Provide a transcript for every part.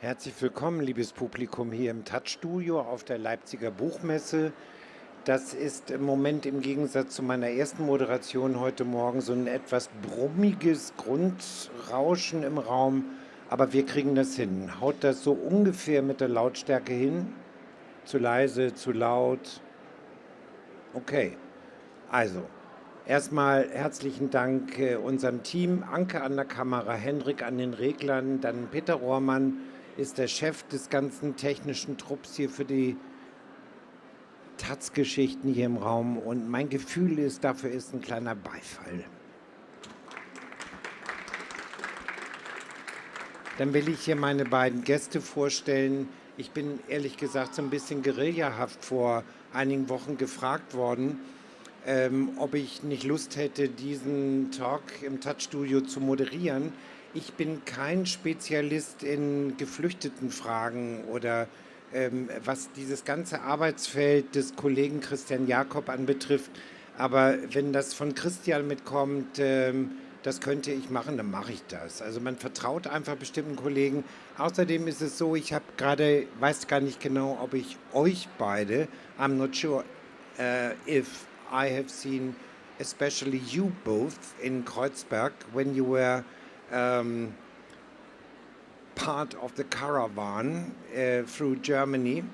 Herzlich willkommen, liebes Publikum, hier im Touch-Studio auf der Leipziger Buchmesse. Das ist im Moment im Gegensatz zu meiner ersten Moderation heute Morgen so ein etwas brummiges Grundrauschen im Raum, aber wir kriegen das hin. Haut das so ungefähr mit der Lautstärke hin? Zu leise, zu laut? Okay, also erstmal herzlichen Dank unserem Team, Anke an der Kamera, Hendrik an den Reglern, dann Peter Rohrmann ist der Chef des ganzen technischen Trupps hier für die Taz-Geschichten hier im Raum und mein Gefühl ist, dafür ist ein kleiner Beifall. Dann will ich hier meine beiden Gäste vorstellen. Ich bin ehrlich gesagt so ein bisschen guerillahaft vor einigen Wochen gefragt worden, ob ich nicht Lust hätte, diesen Talk im Touch-Studio zu moderieren. Ich bin kein Spezialist in Geflüchtetenfragen oder was dieses ganze Arbeitsfeld des Kollegen Christian Jakob anbetrifft. Aber wenn das von Christian mitkommt, das könnte ich machen, dann mache ich das. Also man vertraut einfach bestimmten Kollegen. Außerdem ist es so, ich habe gerade, weiß gar nicht genau, ob ich euch beide, I'm not sure if I have seen especially you both in Kreuzberg when you were part of the caravan through Germany.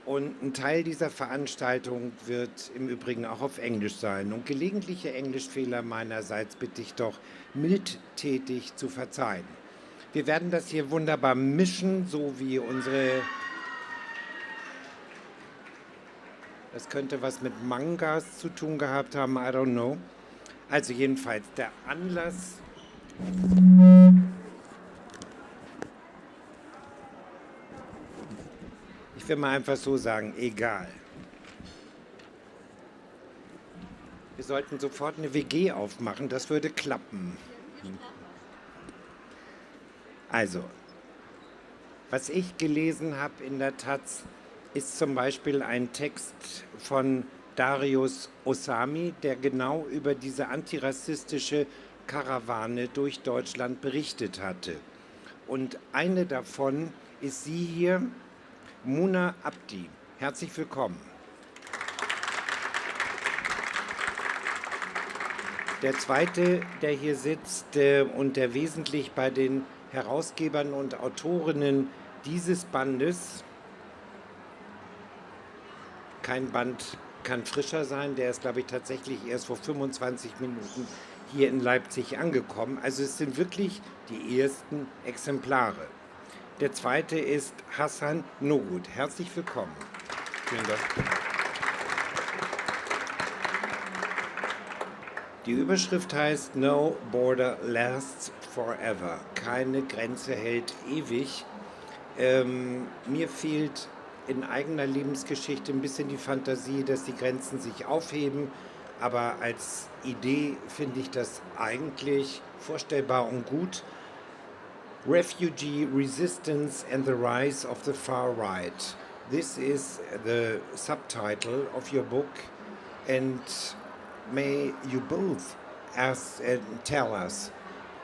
Und ein Teil dieser Veranstaltung wird im Übrigen auch auf Englisch sein. Und gelegentliche Englischfehler meinerseits bitte ich doch mildtätig zu verzeihen. Wir werden das hier wunderbar mischen, so wie unsere... Das könnte was mit Mangas zu tun gehabt haben, I don't know. Also jedenfalls der Anlass... Ich will mal einfach so sagen, egal. Wir sollten sofort eine WG aufmachen, das würde klappen. Also, was ich gelesen habe in der Taz, ist zum Beispiel ein Text von Darius Osami, der genau über diese antirassistische Karawane durch Deutschland berichtet hatte. Und eine davon ist sie hier, Muna Abdi. Herzlich willkommen. Der zweite, der hier sitzt und der wesentlich bei den Herausgebern und Autorinnen dieses Bandes, kein Band kann frischer sein, der ist, glaube ich, tatsächlich erst vor 25 Minuten hier in Leipzig angekommen. Also es sind wirklich die ersten Exemplare. Der zweite ist Hassan Nugud. Herzlich willkommen. Vielen Dank. Die Überschrift heißt No Border Lasts Forever. Keine Grenze hält ewig. Mir fehlt in eigener Lebensgeschichte ein bisschen die Fantasie, dass die Grenzen sich aufheben. Aber als Idee finde ich das eigentlich vorstellbar und gut. Refugee Resistance and the Rise of the Far Right. This is the subtitle of your book, and may you both tell us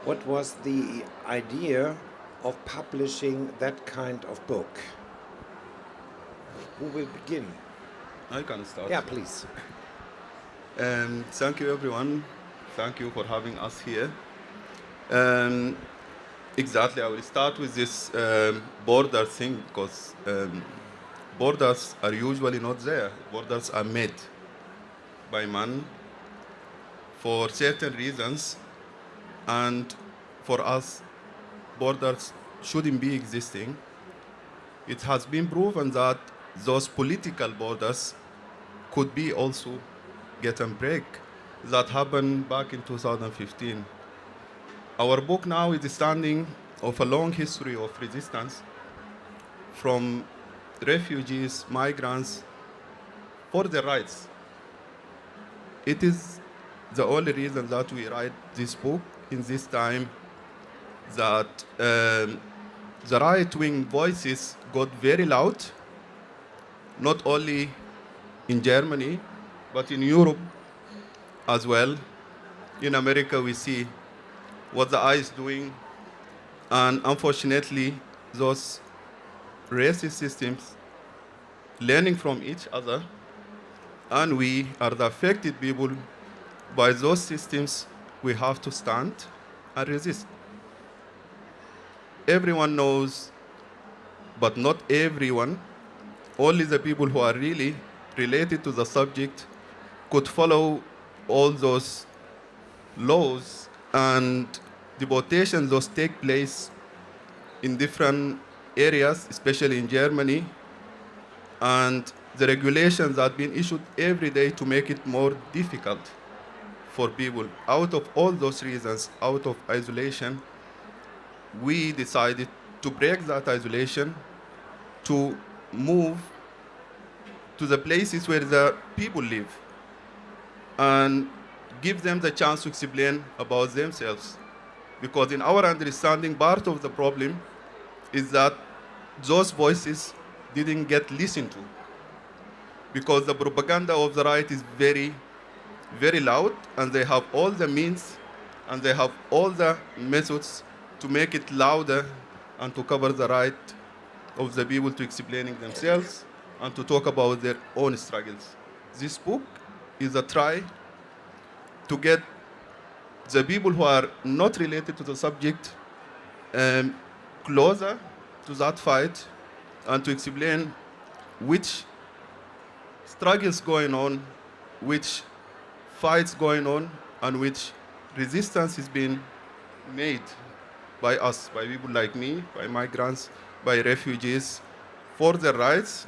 what was the idea of publishing that kind of book? Who will begin? I can start. Yeah, please. Thank you, everyone. Thank you for having us here. Exactly, I will start with this border thing because borders are usually not there. Borders are made by man for certain reasons, and for us, borders shouldn't be existing. It has been proven that those political borders could be also get a break. That happened back in 2015. Our book now is standing of a long history of resistance from refugees, migrants, for their rights. It is the only reason that we write this book in this time that the right-wing voices got very loud, not only in Germany, but in Europe as well. In America, we see what the eye is doing, and unfortunately, those racist systems, learning from each other, and we are the affected people by those systems. We have to stand and resist. Everyone knows, but not everyone, only the people who are really related to the subject could follow all those laws and deportations. Those take place in different areas, especially in Germany, and the regulations are being issued every day to make it more difficult for people. Out of all those reasons, out of isolation, we decided to break that isolation, to move to the places where the people live and give them the chance to explain about themselves. Because in our understanding, part of the problem is that those voices didn't get listened to. Because the propaganda of the right is very, very loud, and they have all the means and they have all the methods to make it louder and to cover the right of the people to explaining themselves and to talk about their own struggles. This book is a try to get the people who are not related to the subject closer to that fight and to explain which struggles going on, which fights going on, and which resistance is being made by us, by people like me, by migrants, by refugees, for their rights,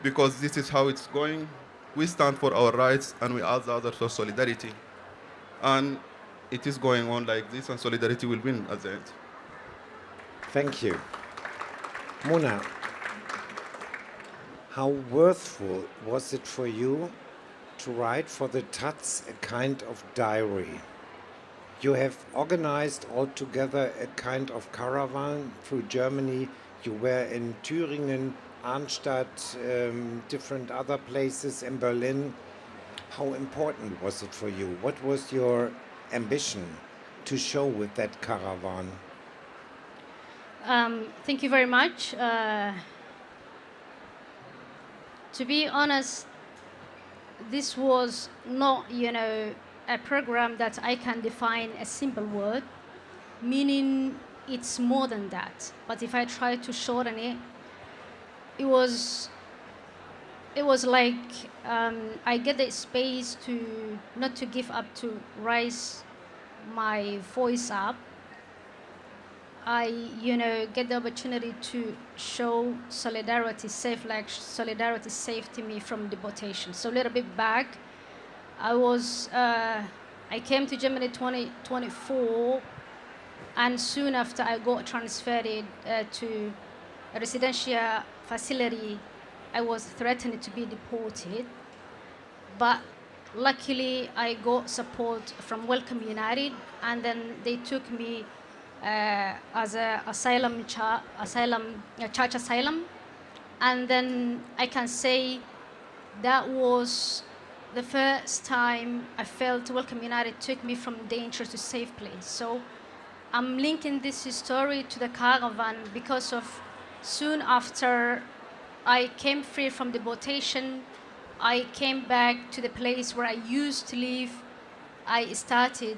because this is how it's going. We stand for our rights and we ask others for solidarity. And it is going on like this, and solidarity will win at the end. Thank you. Mona, how worthwhil was it for you to write for the Taz a kind of diary? You have organized altogether a kind of caravan through Germany. You were in Thüringen, Arnstadt, different other places in Berlin. How important was it for you? What was your ambition to show with that caravan? Thank you very much. To be honest, this was not, a program that I can define a simple word, meaning it's more than that. But if I try to shorten it, it was like I get the space to not to give up, to raise my voice up. I, get the opportunity to show solidarity, solidarity saved me from deportation. So a little bit back, I came to Germany 2024, and soon after I got transferred to a residential facility. I was threatened to be deported, but luckily I got support from Welcome United, and then they took me as a church asylum, and then I can say that was the first time I felt Welcome United took me from danger to safe place. So I'm linking this story to the caravan because of soon after I came free from deportation, I came back to the place where I used to live. I started,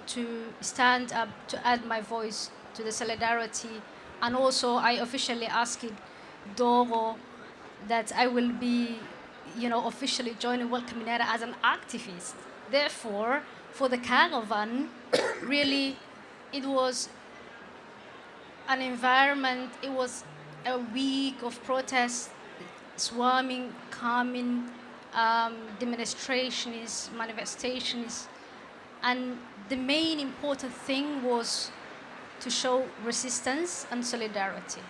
to stand up, to add my voice to the solidarity. And also I officially asked Doch that I will be, officially joining Welcome United as an activist. Therefore, for the caravan, really, it was an environment, it was a week of protest, swarming, calming, demonstrations, manifestations. And the main important thing was to show resistance and solidarity.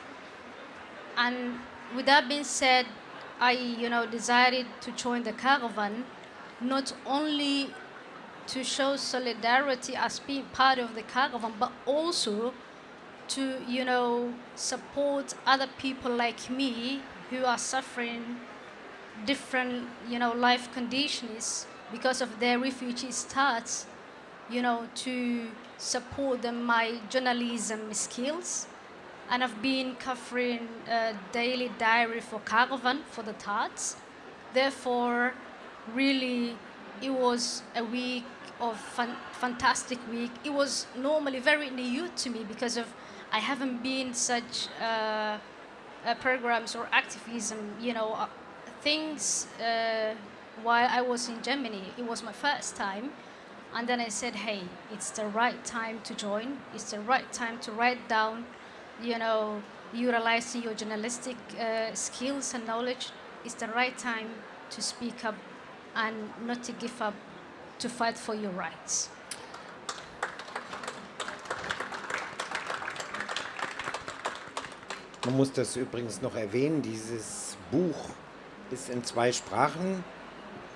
And with that being said, I, decided to join the caravan, not only to show solidarity as being part of the caravan, but also to, support other people like me who are suffering different, life conditions because of their refugee status, to support them, my journalism skills, and I've been covering daily diary for Caravan for the Tarts. Therefore, really, it was a week of fantastic week. It was normally very new to me because of I haven't been such programs or activism, things while I was in Germany. It was my first time. And then I said, hey, it's the right time to join. It's the right time to write down, utilizing your journalistic skills and knowledge. It's the right time to speak up and not to give up, to fight for your rights. Man muss das übrigens noch erwähnen, dieses Buch ist in 2 Sprachen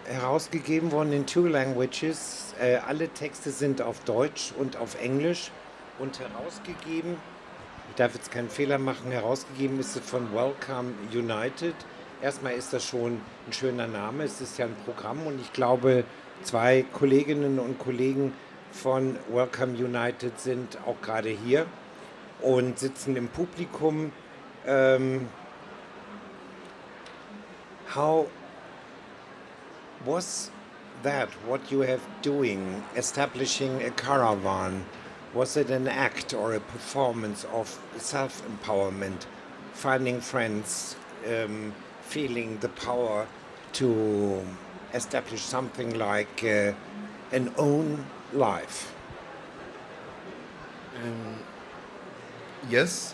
herausgegeben worden, in 2 languages. Alle Texte sind auf Deutsch und auf Englisch und herausgegeben. Ich darf jetzt keinen Fehler machen, herausgegeben ist es von Welcome United. Erstmal ist das schon ein schöner Name, es ist ja ein Programm und ich glaube, 2 Kolleginnen und Kollegen von Welcome United sind auch gerade hier und sitzen im Publikum. How was that what you have doing, establishing a caravan? Was it an act or a performance of self-empowerment, finding friends, feeling the power to establish something like an own life? Yes,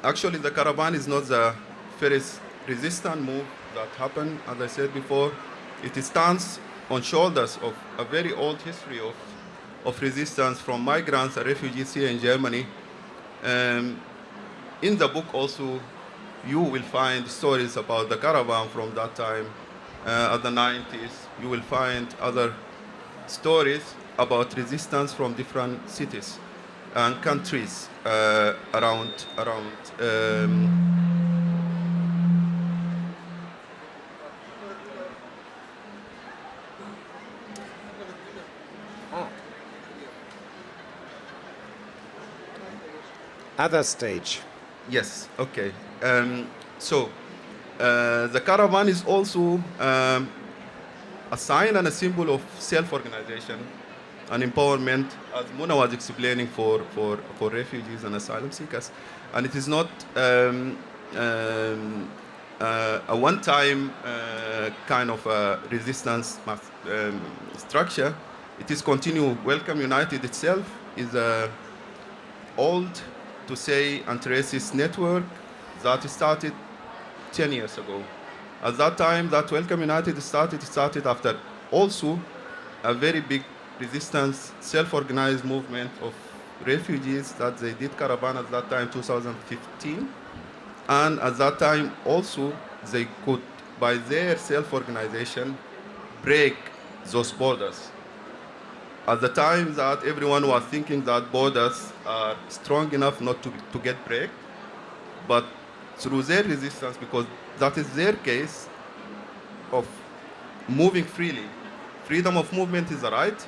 actually the caravan is not the first resistance move that happened. As I said before, it stands on shoulders of a very old history of resistance from migrants and refugees here in Germany. In the book also, you will find stories about the caravan from that time, at the 90s. You will find other stories about resistance from different cities and countries around. Other stage. Yes, okay. So the caravan is also a sign and a symbol of self-organization and empowerment, as Mona was explaining, for refugees and asylum seekers. And it is not a one-time kind of resistance structure. It is continued. Welcome United itself is old, to say, anti-racist network that started 10 years ago. At that time that Welcome United started after also a very big resistance, self-organized movement of refugees that they did caravan at that time, 2015. And at that time also they could, by their self-organization, break those borders. At the time that everyone was thinking that borders are strong enough not to get break, but through their resistance, because that is their case of moving freely. Freedom of movement is a right.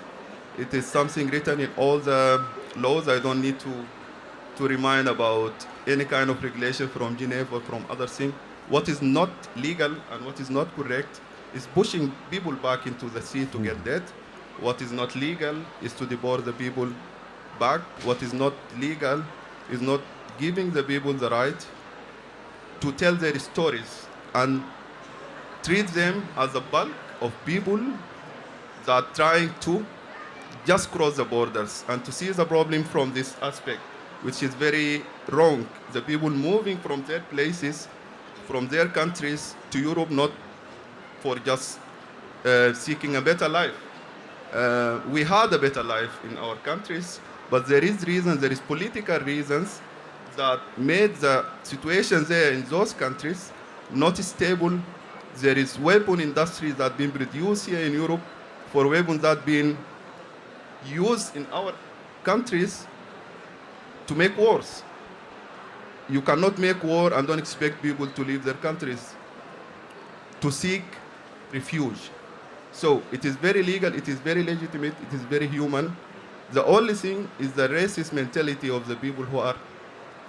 It is something written in all the laws. I don't need to remind about any kind of regulation from Geneva or from other things. What is not legal and what is not correct is pushing people back into the sea to get dead. What is not legal is to deport the people back. What is not legal is not giving the people the right to tell their stories and treat them as a bulk of people that are trying to just cross the borders and to see the problem from this aspect, which is very wrong. The people moving from their places, from their countries to Europe, not for just seeking a better life. We had a better life in our countries, but there is reasons, there is political reasons that made the situation there in those countries not stable. There is weapon industries that been produced here in Europe for weapons that been used in our countries to make wars. You cannot make war and don't expect people to leave their countries to seek refuge. So it is very legal, it is very legitimate, it is very human. The only thing is the racist mentality of the people who are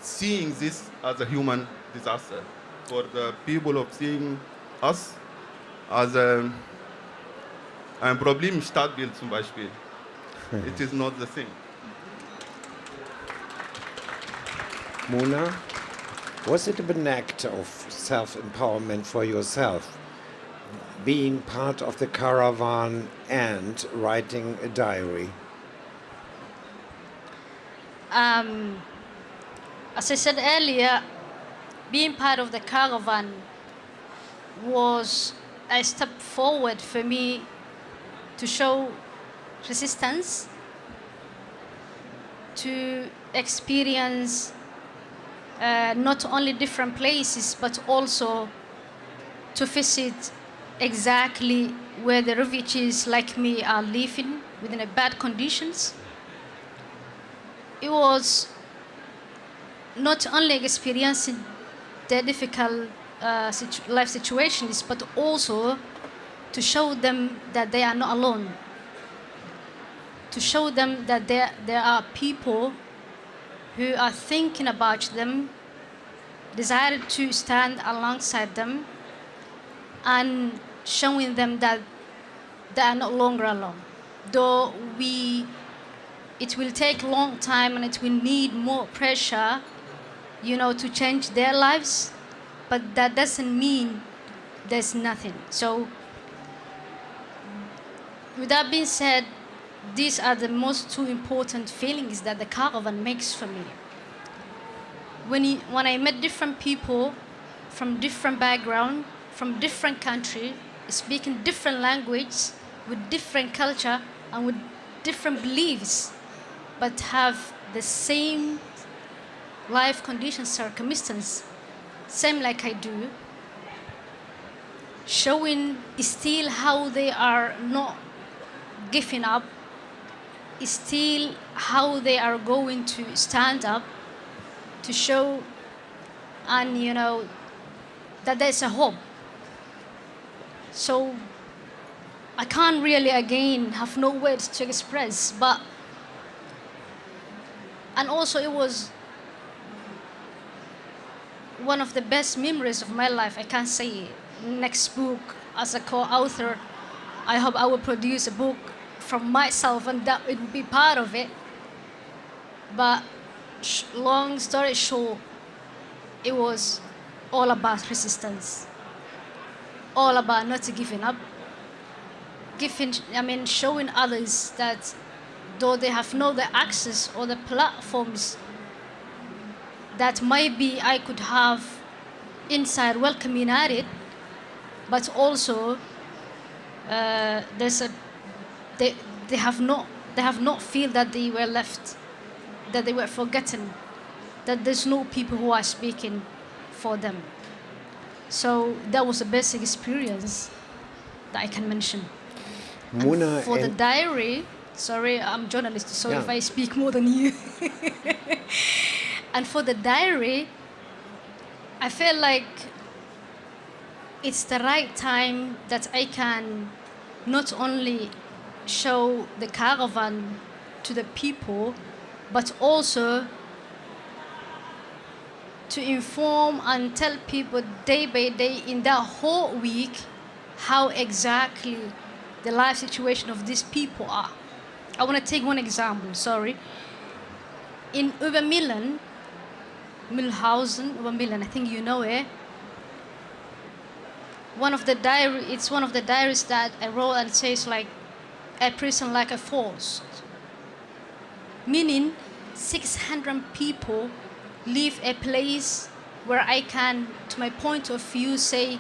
seeing this as a human disaster, for the people of seeing us as ein Problem Stadtbild zum Beispiel. It is not the thing. Mona, was it an act of self-empowerment for yourself, being part of the caravan and writing a diary? As I said earlier, being part of the caravan was a step forward for me to show resistance, to experience not only different places, but also to visit exactly where the refugees like me are living within a bad conditions. It was not only experiencing their difficult life situations, but also to show them that they are not alone, to show them that there are people who are thinking about them, desire to stand alongside them, and showing them that they are no longer alone. Though it will take a long time and it will need more pressure, to change their lives, but that doesn't mean there's nothing. So, with that being said, these are the most two important feelings that the caravan makes for me. When I met different people from different background, from different country, speaking different language, with different culture and with different beliefs, but have the same life conditions, circumstances, same like I do, showing still how they are not giving up, still how they are going to stand up to show, and that there's a hope. So I can't really again have no words to express, and also it was one of the best memories of my life. I can't say next book as a co-author, I hope I will produce a book from myself and that it will be part of it. But long story short, it was all about resistance, all about not giving up, showing others that though they have no the access or the platforms that maybe I could have inside Welcome United, but also they have not feel that they were left, that they were forgotten, that there's no people who are speaking for them. So that was the best experience that I can mention. Mona, for the diary, sorry, I'm a journalist, so if I speak more than you. And for the diary, I feel like it's the right time that I can not only show the caravan to the people, but also to inform and tell people day by day in that whole week how exactly the life situation of these people are. I want to take one example, sorry. In Obermillen, Obermillen, I think you know it. It's one of the diaries that I wrote, and it says like, a prison like a forest. Meaning 600 people leave a place where I can, to my point of view, say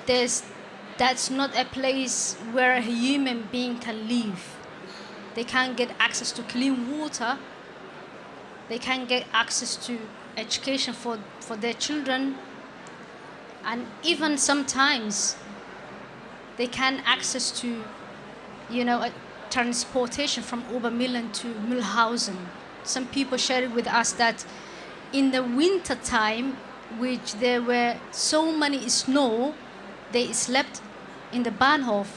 that's not a place where a human being can live. They can't get access to clean water. They can't get access to education for their children. And even sometimes they can't access to, a transportation from Obermillen to Mühlhausen. Some people shared with us that in the winter time, which there were so many snow, they slept in the Bahnhof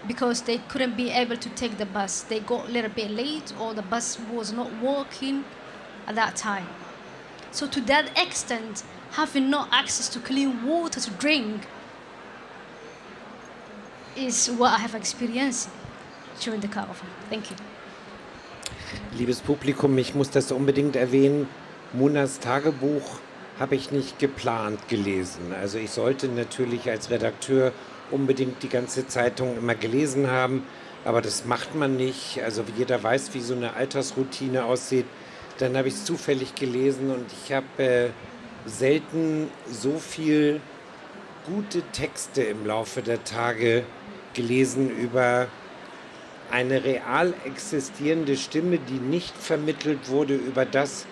because they couldn't be able to take the bus. They got a little bit late, or the bus was not working at that time. So to that extent, having no access to clean water to drink is what I have experienced during the caravan. Thank you. Liebes Publikum, ich muss das unbedingt erwähnen. Munas Tagebuch habe ich nicht geplant gelesen. Also ich sollte natürlich als Redakteur unbedingt die ganze Zeitung immer gelesen haben, aber das macht man nicht. Also jeder weiß, wie so eine Alltagsroutine aussieht. Dann habe ich es zufällig gelesen und ich habe selten so viel gute Texte im Laufe der Tage gelesen über eine real existierende Stimme, die nicht vermittelt wurde über das,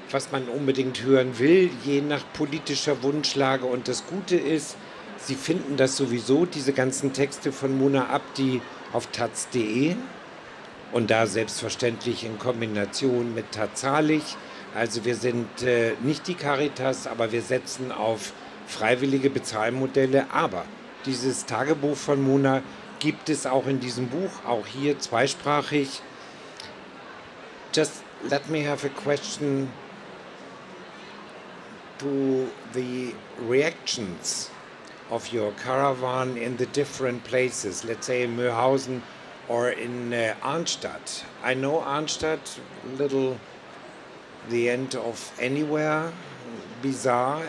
was man unbedingt hören will, je nach politischer Wunschlage. Und das Gute ist, Sie finden das sowieso, diese ganzen Texte von Muna Abdi, auf taz.de und da selbstverständlich in Kombination mit Tazalig. Also wir sind nicht die Caritas, aber wir setzen auf freiwillige Bezahlmodelle. Aber dieses Tagebuch von Muna gibt es auch in diesem Buch, auch hier zweisprachig. Just let me have a question to the reactions of your caravan in the different places, let's say in Möhausen or in Arnstadt. I know Arnstadt, little the end of anywhere, bizarre.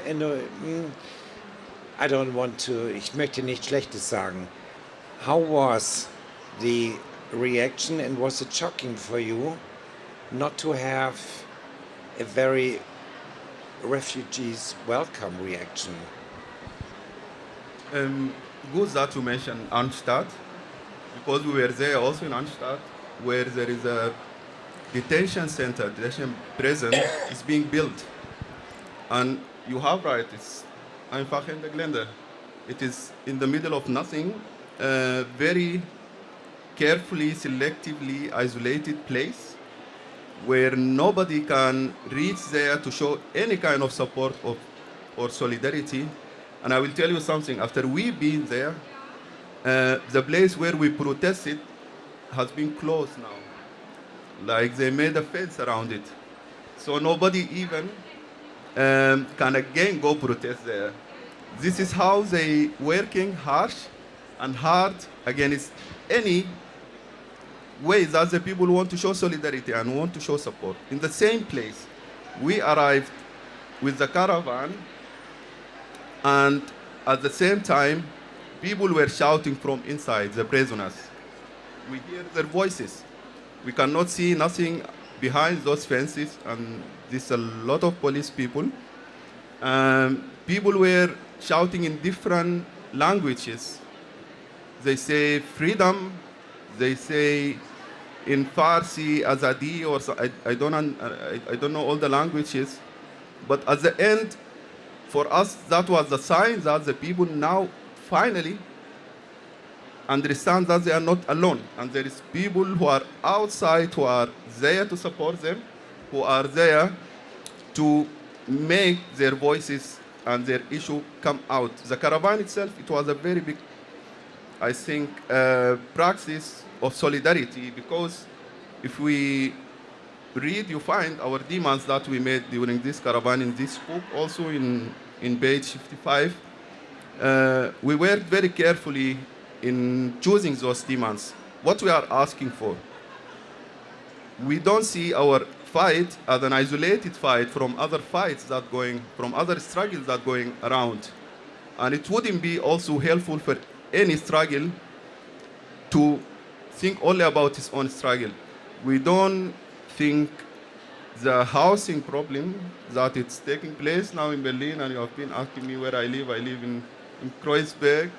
I don't want to, ich möchte nichts Schlechtes sagen. How was the reaction and was it shocking for you not to have a very refugees welcome reaction? Good that you mentioned Arnstadt, because we were there also in Arnstadt, where there is a detention center, detention prison is being built. And you have right, it's einfach in the Gelände. It is in the middle of nothing, a very carefully, selectively isolated place where nobody can reach there to show any kind of support or solidarity. And I will tell you something, after we've been there, the place where we protested has been closed now. Like they made a fence around it. So nobody even can again go protest there. This is how they working harsh and hard against any way that the people want to show solidarity and want to show support. In the same place, we arrived with the caravan, and at the same time, people were shouting from inside, the prisoners. We hear their voices. We cannot see nothing behind those fences, and there's a lot of police people. People were shouting in different languages. They say freedom, they say in Farsi, Azadi, or so, I don't know all the languages. But at the end, for us, that was the sign that the people now finally understand that they are not alone. And there is people who are outside, who are there to support them, who are there to make their voices and their issue come out. The caravan itself, it was a very big, I think, practice of solidarity, because if we read, you find our demands that we made during this caravan in this book, also in page 55. We worked very carefully in choosing those demands. What we are asking for. We don't see our fight as an isolated fight from other fights that going, from other struggles that going around. And it wouldn't be also helpful for any struggle to think only about his own struggle. We don't think the housing problem that it's taking place now in Berlin, and you have been asking me where I live in Kreuzberg,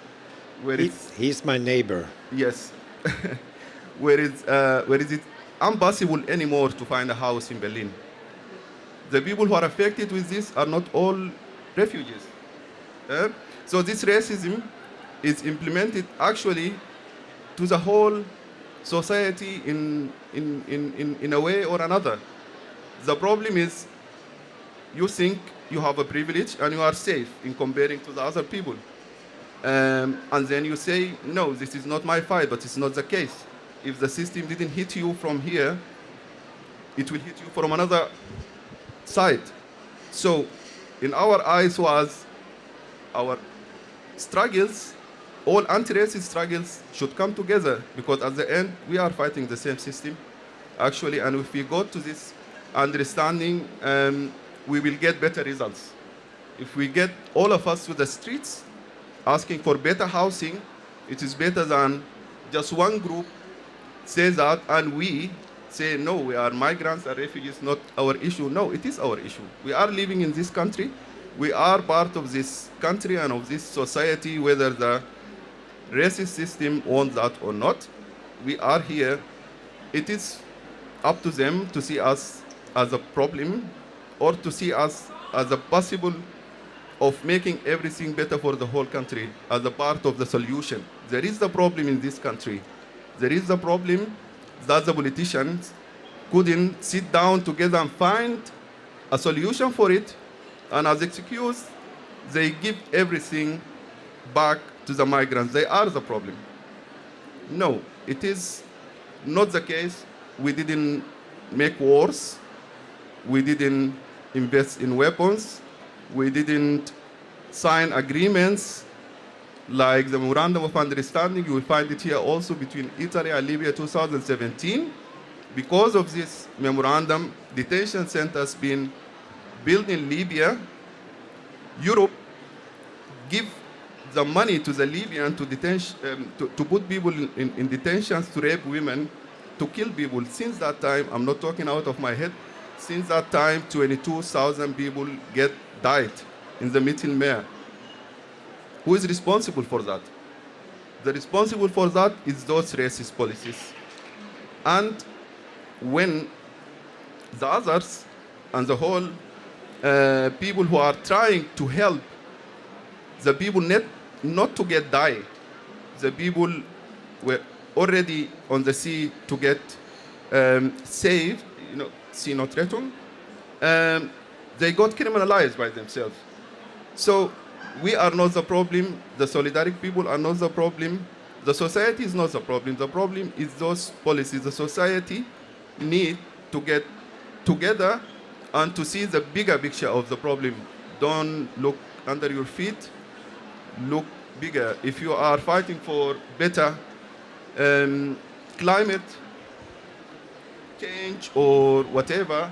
where he's my neighbor. Yes. where is it impossible anymore to find a house in Berlin. The people who are affected with this are not all refugees. So this racism is implemented actually to the whole society in a way or another. The problem is you think you have a privilege and you are safe in comparing to the other people. And then you say, no, this is not my fight, but it's not the case. If the system didn't hit you from here, it will hit you from another side. So, in our eyes was our struggles, all anti-racist struggles should come together because at the end we are fighting the same system, actually, and if we go to this understanding, we will get better results. If we get all of us to the streets asking for better housing, it is better than just one group says that and we say, no, we are migrants and refugees, not our issue. No, it is our issue. We are living in this country. We are part of this country and of this society, whether the racist system wants that or not. We are here. It is up to them to see us as a problem or to see us as a possible of making everything better for the whole country as a part of the solution. There is the problem in this country. There is the problem that the politicians couldn't sit down together and find a solution for it, and as excuse, they give everything back to the migrants. They are the problem. No, it is not the case. We didn't make wars. We didn't invest in weapons. We didn't sign agreements like the Memorandum of Understanding. You will find it here also between Italy and Libya 2017. Because of this memorandum, detention centers been built in Libya. Europe give the money to the Libyan to put people in detentions, to rape women, to kill people. Since that time, I'm not talking out of my head, since that time, 22,000 people died in the Mittelmeer. Who is responsible for that? The responsible for that is those racist policies. And when the others and the whole people who are trying to help the people not to get die, the people were already on the sea to get saved, see Entrechtung, they got criminalized by themselves. So we are not the problem, the solidaric people are not the problem, the society is not the problem. The problem is those policies. The society need to get together and to see the bigger picture of the problem. Don't look under your feet, look bigger. If you are fighting for better climate change or whatever,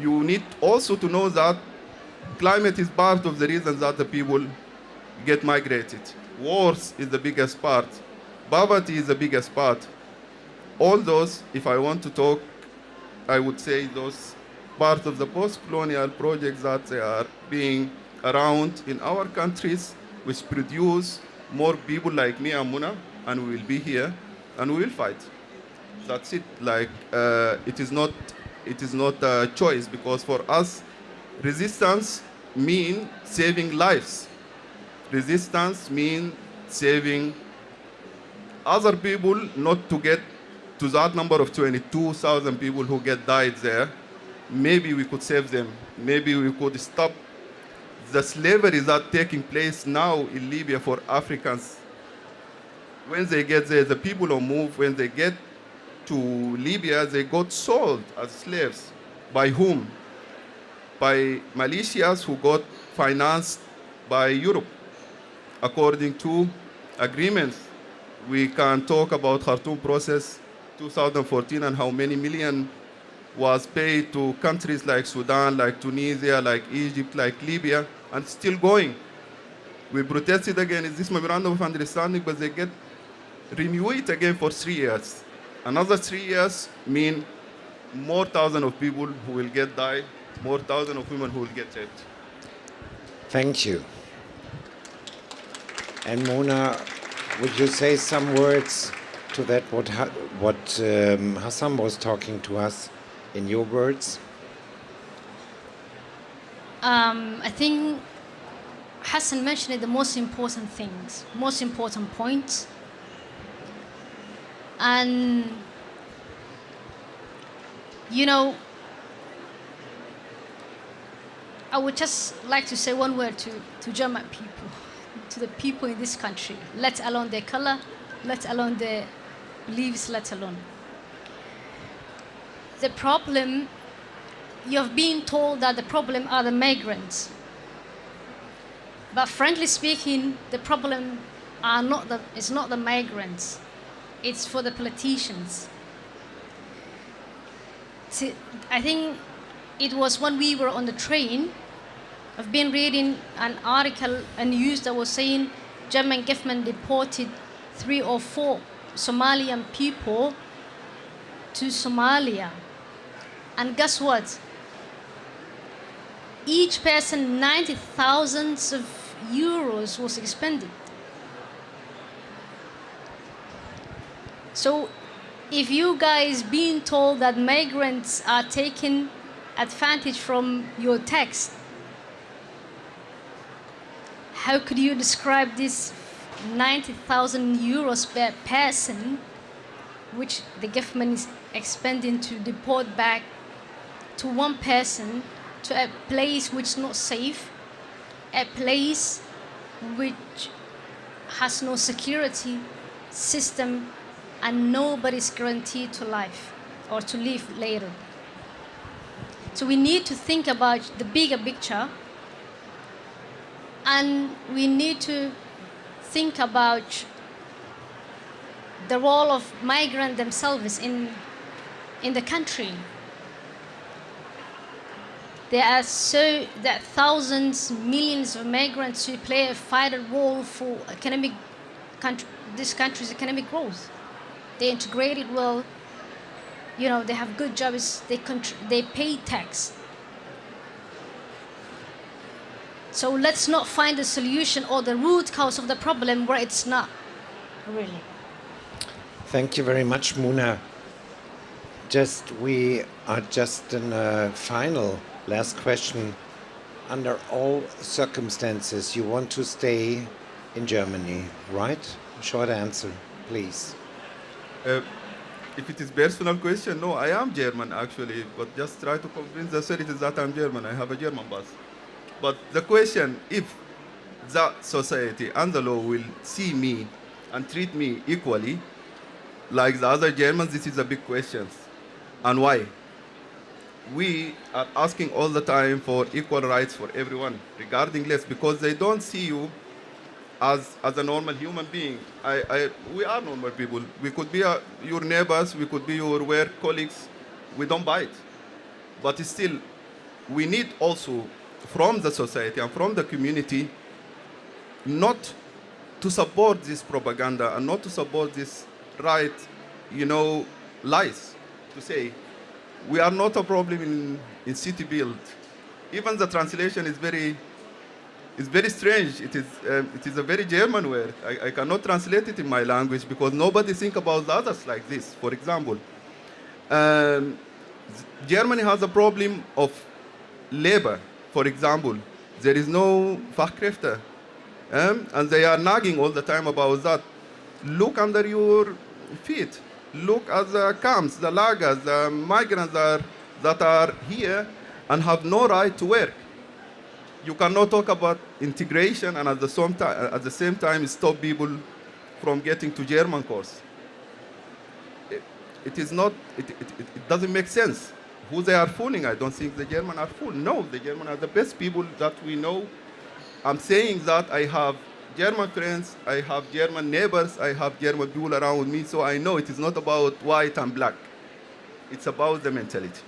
you need also to know that climate is part of the reason that the people get migrated. Wars is the biggest part. Poverty is the biggest part. All those, if I want to talk, I would say those part of the post-colonial projects that they are being around in our countries, which produce more people like me and Muna, and we will be here, and we will fight. That's it. Like it is not a choice, because for us, resistance means saving lives. Resistance means saving other people, not to get to that number of 22,000 people who died there. Maybe we could save them. Maybe we could stop the slavery that's taking place now in Libya for Africans. When they get there, the people who move, when they get to Libya, they got sold as slaves. By whom? By militias who got financed by Europe, according to agreements. We can talk about Khartoum process 2014 and how many million was paid to countries like Sudan, like Tunisia, like Egypt, like Libya, and still going. We protested against this memorandum of understanding, but they renew it again for 3 years. Another 3 years mean more thousands of people who will die, more thousands of women who will get raped. Thank you. And Mona, would you say some words to that, what Hassan was talking to us in your words? I think Hassan mentioned the most important things, most important points. And, I would just like to say one word to German people, to the people in this country, let alone their color, let alone their beliefs, let alone. The problem you've been told that the problem are the migrants. But frankly speaking, the problem is not the migrants. It's for the politicians. See, I think it was when we were on the train, I've been reading an article, a news that was saying German government deported 3 or 4 Somalian people to Somalia. And guess what? Each person, 90,000 euros was expended. So if you guys being told that migrants are taking advantage from your tax, how could you describe this 90,000 euros per person, which the government is expending to deport back to one person to a place which is not safe, a place which has no security system, and nobody's guaranteed to life or to live later. So we need to think about the bigger picture, and we need to think about the role of migrants themselves in the country. There are thousands, millions of migrants who play a vital role for this country's economic growth. They integrated well, they have good jobs, they pay tax. So let's not find the solution or the root cause of the problem where it's not, really. Thank you very much, Muna. We are just in a final last question. Under all circumstances, you want to stay in Germany, right? Short answer, please. If it is personal question, no, I am German actually, but just try to convince the authorities that I'm German. I have a German pass. But the question, if the society and the law will see me and treat me equally, like the other Germans, this is a big question. And why? We are asking all the time for equal rights for everyone, regarding less, because they don't see you as a normal human being. We are normal people. We could be your neighbors, we could be your work colleagues. We don't bite. But still, we need also from the society and from the community not to support this propaganda and not to support this lies, to say we are not a problem in city build. Even the translation is very strange. It is a very German word. I cannot translate it in my language because nobody think about the others like this. For example, Germany has a problem of labor. For example, there is no Fachkräfte, and they are nagging all the time about that. Look under your feet. Look at the camps, the lagers, the migrants that are here and have no right to work. You cannot talk about integration and at the same time stop people from getting to German course. It doesn't make sense. Who they are fooling? I don't think the Germans are fooling. No, the Germans are the best people that we know. I'm saying that I have German friends, I have German neighbors, I have German people around me, so I know it is not about white and black. It's about the mentality.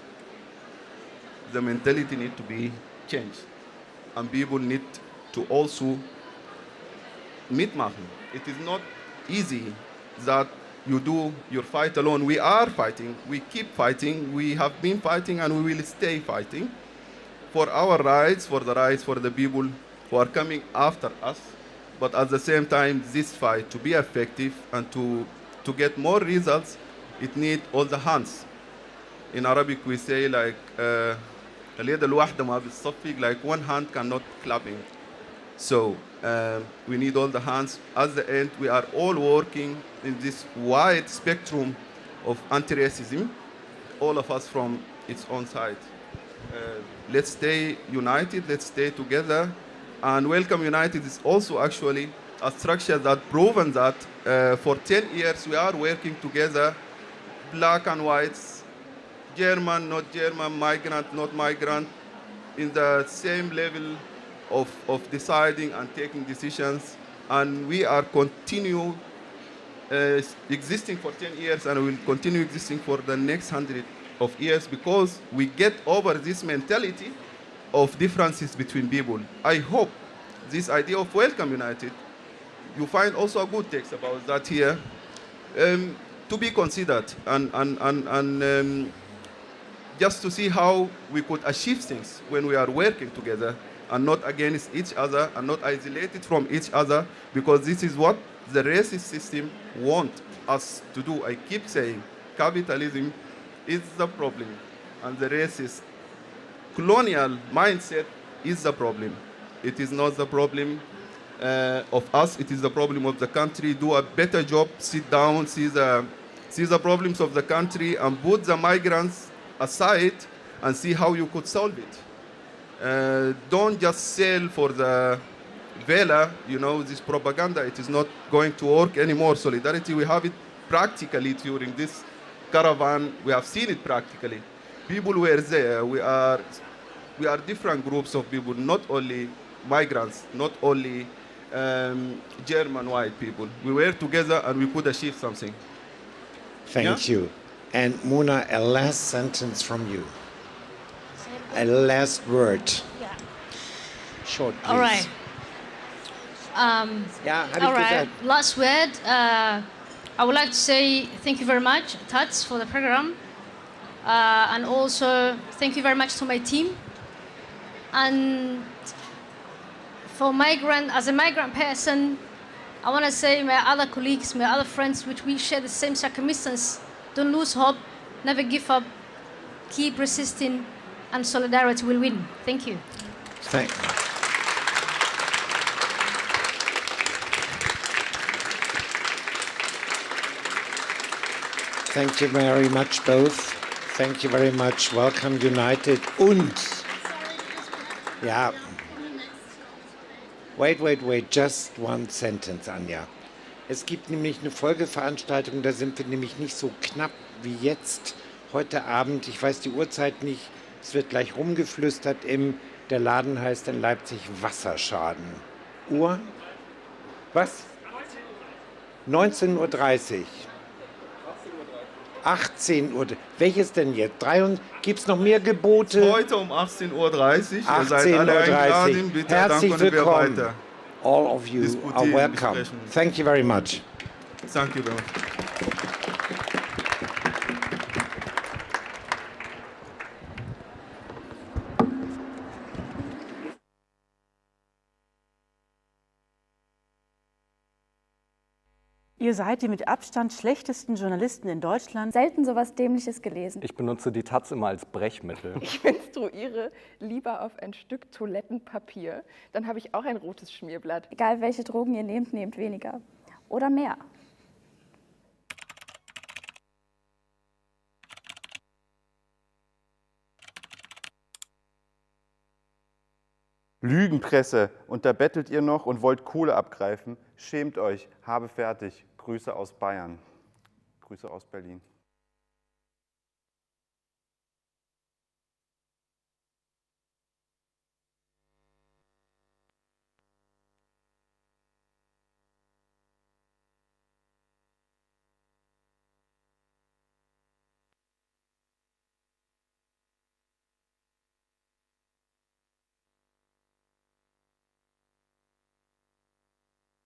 The mentality needs to be changed. And people need to also mitmachen. It is not easy that you do your fight alone. We are fighting. We keep fighting. We have been fighting and we will stay fighting for our rights, for the rights for the people who are coming after us. But at the same time, this fight, to be effective and to get more results, it needs all the hands. In Arabic, we say like, like one hand cannot clapping. So we need all the hands. At the end, we are all working in this wide spectrum of anti-racism, all of us from its own side. Let's stay united, let's stay together. And Welcome United is also actually a structure that proven that for 10 years we are working together, black and whites, German, not German, migrant, not migrant, in the same level of deciding and taking decisions. And we are existing for 10 years and will continue existing for the next 100 of years because we get over this mentality of differences between people. I hope this idea of Welcome United, you find also a good text about that here, to be considered and just to see how we could achieve things when we are working together and not against each other and not isolated from each other, because this is what the racist system wants us to do. I keep saying capitalism is the problem and the racist colonial mindset is the problem. It is not the problem of us, it is the problem of the country. Do a better job, sit down, see the problems of the country and put the migrants aside and see how you could solve it. Don't just sell for the Vela, this propaganda. It is not going to work anymore. Solidarity, we have it practically during this caravan. We have seen it practically. People were there. We are different groups of people, not only migrants, not only German white people. We were together and we could achieve something. Thank you. And Mona, a last sentence from you. A last word. Yeah. Short, please. All right. All right. Last word. I would like to say thank you very much, Tats, for the program. And also thank you very much to my team. And as a migrant person, I want to say my other colleagues, my other friends, which we share the same circumstances, don't lose hope, never give up, keep resisting, and solidarity will win. Thank you. Thank you very much, both. Thank you very much. Welcome United. Und. Yeah. Wait. Just one sentence, Anja. Es gibt nämlich eine Folgeveranstaltung, da sind wir nämlich nicht so knapp wie jetzt heute Abend. Ich weiß die Uhrzeit nicht. Es wird gleich rumgeflüstert. Der Laden heißt in Leipzig Wasserschaden. Uhr? Was? 19:30 Uhr. 18 Uhr. Welches denn jetzt? Gibt es noch mehr Gebote? Heute um 18:30 Uhr. 18:30 Uhr. Bitte, Herzlich willkommen. Weiter. All of you are welcome. Thank you very much. Thank you very much. Ihr seid die mit Abstand schlechtesten Journalisten in Deutschland. Selten sowas Dämliches gelesen. Ich benutze die Taz immer als Brechmittel. Ich menstruiere lieber auf ein Stück Toilettenpapier. Dann habe ich auch ein rotes Schmierblatt. Egal welche Drogen ihr nehmt, nehmt weniger. Oder mehr. Lügenpresse, und da bettelt ihr noch und wollt Kohle abgreifen. Schämt euch, habe fertig. Grüße aus Bayern. Grüße aus Berlin.